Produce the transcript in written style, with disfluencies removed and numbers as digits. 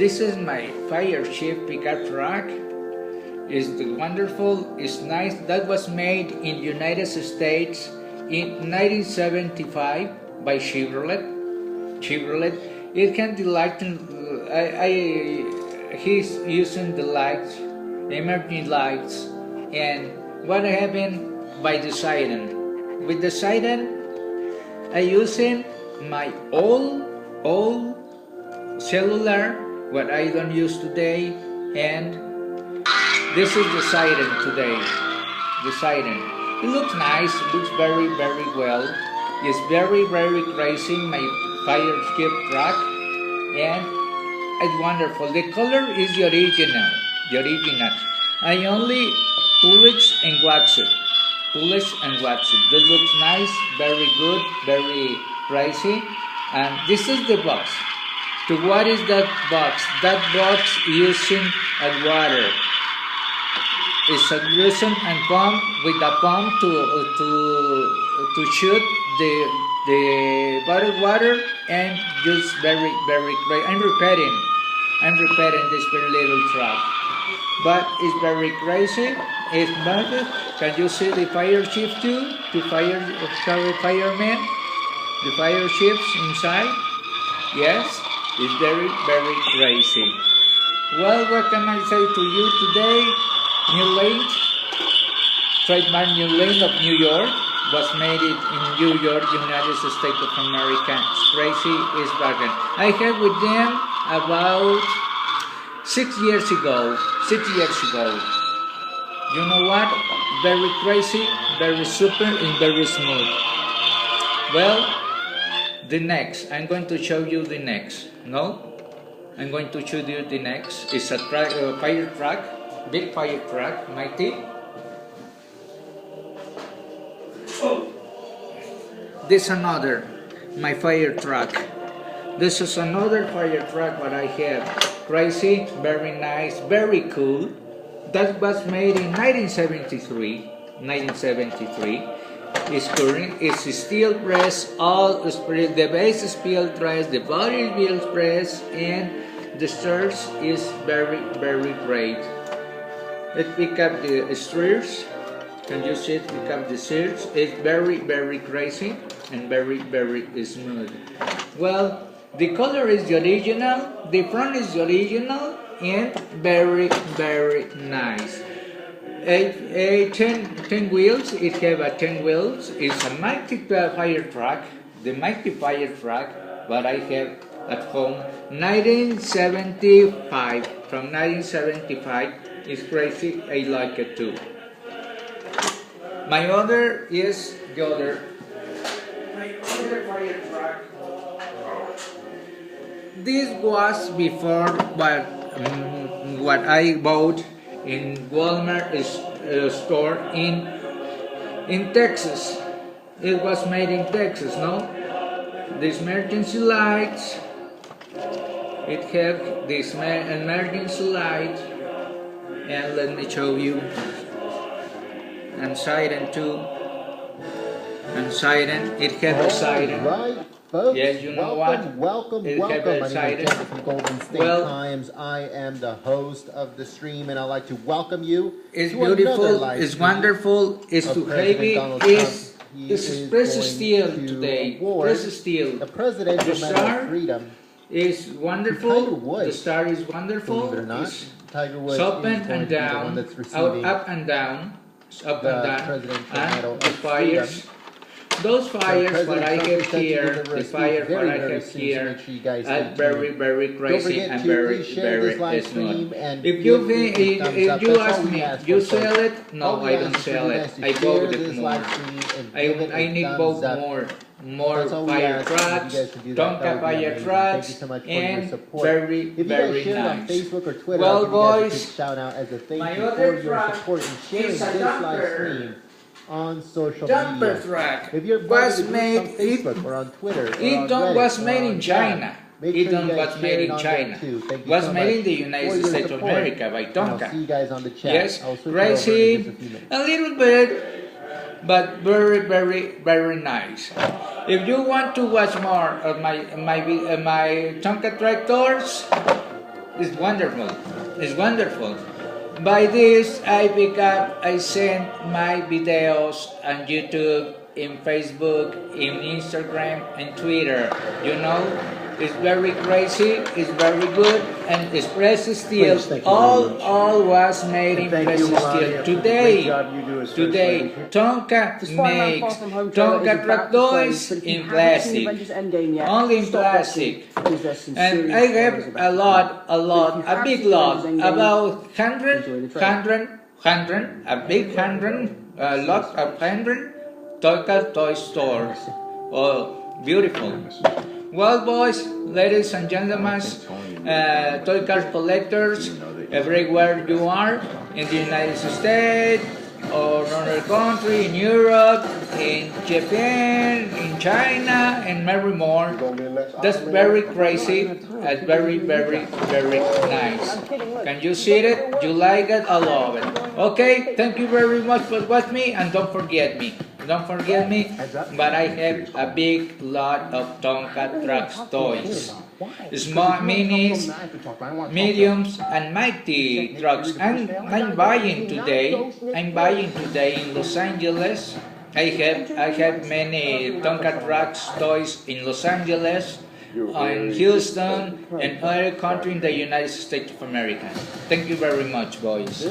This is my fire shift pickup truck. It's wonderful, it's nice. That was made in United States in 1975 by Chevrolet. It can the light. He's using the lights, emergency lights, and what happened by the siren. With the siren, I using my old cellular, what I don't use today, and this is the siren today. The siren. It looks nice. It looks very well. It's very crazy. My fire escape truck, and it's wonderful. The color is the original. I only polish and wax it. That looks nice. Very good. Very crazy. And this is the box. To what is that box? That box using a water. It's a using and pump with a pump to shoot the bottled water, and just very great. I'm repairing this very little truck, but it's very crazy. It's magic. Can you see the fire shift too? The fireman, the fire shifts inside. Yes, it's very crazy. Well, what can I say to you today? New Lane, trademark New Lane of New York, was made in New York, United States of America. It's crazy, it's bargain. I had with them about 6 years ago. You know what? Very crazy, very super, and very smooth. Well, the next, I'm going to show you the next. No? I'm going to show you the next. It's a fire truck. Big fire truck, mighty. This is another, my fire truck. This is another fire truck what I have. Crazy, very nice, very cool. That was made in 1973. It's current. It's steel press. All the base is steel press. The body is steel press, and the stairs is very great. Let's pick up the stairs. Can you see it? Pick up the stairs. It's very crazy and very smooth. Well, the color is the original. The front is the original, and very nice. 10 wheels. It have a 10 wheels. It's a mighty fire truck. The mighty fire truck. What I have at home. 1975. From 1975. It's crazy, I like it too. My other is the other. My other fire truck. This was before what I bought in Walmart store in Texas. It was made in Texas, no? These emergency lights. It had this emergency light. And let me show you. And siren too. And siren. It has a siren. Right, folks. Yes, you know welcome, what? Welcome. My name is Jeff from Golden State Times. I am the host of the stream, and I'd like to welcome you. It's beautiful. It's wonderful. It's too heavy. It's press steel today. Press steel. The Presidential Medal of Freedom is wonderful. The star is wonderful. Believe it or not, Tiger Woods up is and down, that's receiving up and down, and Medal the fires. Those fires what I have here, the fire what I have here, are very crazy and very smooth. If you ask me, you sell it? No, I don't sell it. I bought it more. I need both more fire trucks, Tonka fire trucks, and very nice. Well, boys, my other truck is a dumper. On social media. Truck. If you're was made on Facebook or on Twitter, it was made in China. It was made in China. Was made in the United States of America by Tonka. See you guys on the chat. Yes, crazy, a little bit, but very nice. If you want to watch more of my Tonka tractors, It's wonderful. It's wonderful. By this, I send my videos on YouTube, in Facebook, in Instagram, and Twitter. You know, it's very crazy, it's very good, and it's precious steel. All was made in precious steel. Today, Tonka makes Tonka truck toys in plastic, only in plastic. And I have a big lot, about 100, a big 100, lot of 100 Tonka toy stores. Oh, beautiful. Well, boys, ladies and gentlemen, toy car collectors, everywhere you are, in the United States, or another country, in Europe, in Japan, in China, and many more. That's very crazy, and very, very, very nice. Can you see it? You like it? I love it. Okay, thank you very much for watching me, and don't forget me. Don't forget me, but I have a big lot of Tonka trucks toys. Small, minis, mediums, and mighty trucks. I'm buying today in Los Angeles. I have many Tonka trucks toys in Los Angeles, in Houston, and other countries in the United States of America. Thank you very much, boys.